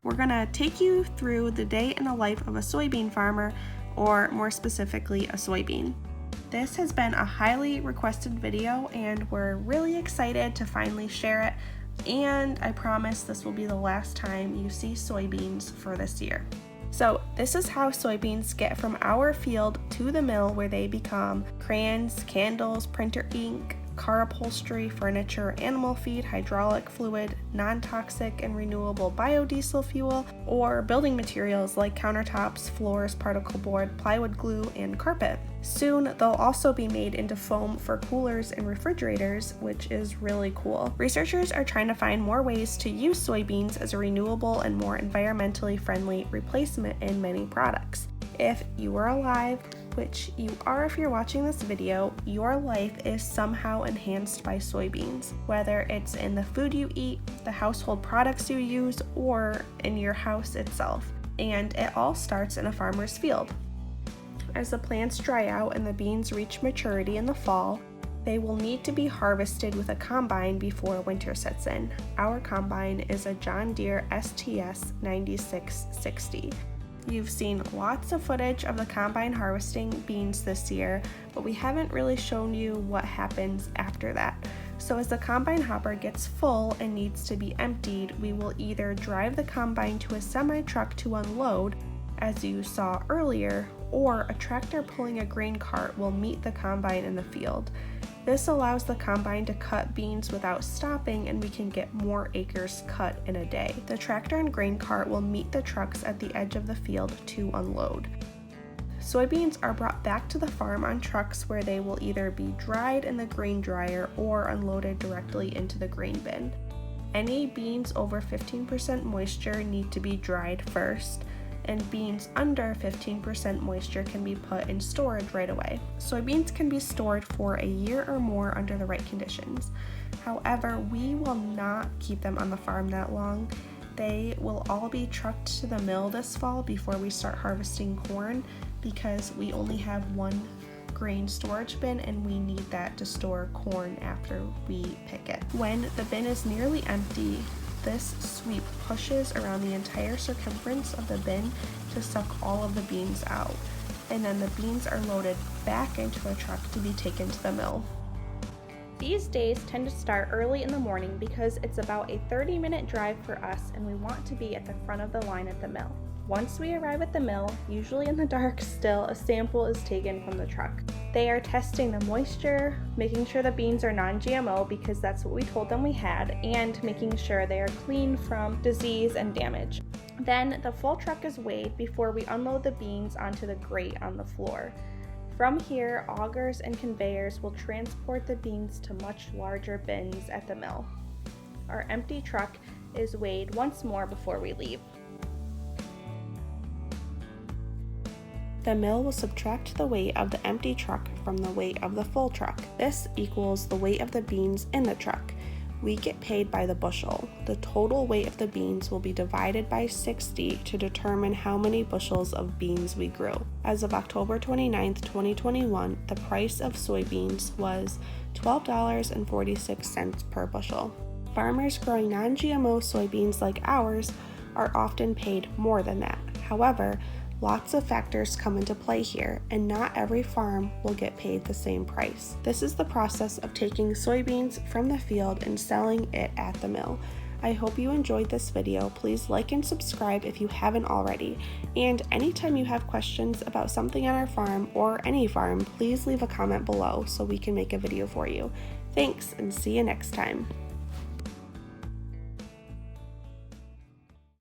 We're gonna take you through the day in the life of a soybean farmer, or more specifically, a soybean. This has been a highly requested video and we're really excited to finally share it, and I promise this will be the last time you see soybeans for this year. So this is how soybeans get from our field to the mill, where they become crayons, candles, printer ink, car upholstery, furniture, animal feed, hydraulic fluid, non-toxic and renewable biodiesel fuel, or building materials like countertops, floors, particle board, plywood glue, and carpet. Soon, they'll also be made into foam for coolers and refrigerators, which is really cool. Researchers are trying to find more ways to use soybeans as a renewable and more environmentally friendly replacement in many products. If you are alive, which you are if you're watching this video, your life is somehow enhanced by soybeans, whether it's in the food you eat, the household products you use, or in your house itself. And it all starts in a farmer's field. As the plants dry out and the beans reach maturity in the fall, they will need to be harvested with a combine before winter sets in. Our combine is a John Deere STS 9660. You've seen lots of footage of the combine harvesting beans this year, but we haven't really shown you what happens after that. So as the combine hopper gets full and needs to be emptied, we will either drive the combine to a semi-truck to unload, as you saw earlier, or a tractor pulling a grain cart will meet the combine in the field. This allows the combine to cut beans without stopping, and we can get more acres cut in a day. The tractor and grain cart will meet the trucks at the edge of the field to unload. Soybeans are brought back to the farm on trucks, where they will either be dried in the grain dryer or unloaded directly into the grain bin. Any beans over 15% moisture need to be dried first, and beans under 15% moisture can be put in storage right away. Soybeans can be stored for a year or more under the right conditions. However, we will not keep them on the farm that long. They will all be trucked to the mill this fall before we start harvesting corn, because we only have one grain storage bin and we need that to store corn after we pick it. When the bin is nearly empty, this sweep pushes around the entire circumference of the bin to suck all of the beans out, and then the beans are loaded back into a truck to be taken to the mill. These days tend to start early in the morning because it's about a 30-minute drive for us and we want to be at the front of the line at the mill. Once we arrive at the mill, usually in the dark still, a sample is taken from the truck. They are testing the moisture, making sure the beans are non-GMO because that's what we told them we had, and making sure they are clean from disease and damage. Then the full truck is weighed before we unload the beans onto the grate on the floor. From here, augers and conveyors will transport the beans to much larger bins at the mill. Our empty truck is weighed once more before we leave. The mill will subtract the weight of the empty truck from the weight of the full truck. This equals the weight of the beans in the truck. We get paid by the bushel. The total weight of the beans will be divided by 60 to determine how many bushels of beans we grew. As of October 29th, 2021, the price of soybeans was $12.46 per bushel. Farmers growing non-GMO soybeans like ours are often paid more than that. However, lots of factors come into play here, and not every farm will get paid the same price. This is the process of taking soybeans from the field and selling it at the mill. I hope you enjoyed this video. Please like and subscribe if you haven't already. And anytime you have questions about something on our farm or any farm, please leave a comment below so we can make a video for you. Thanks, and see you next time.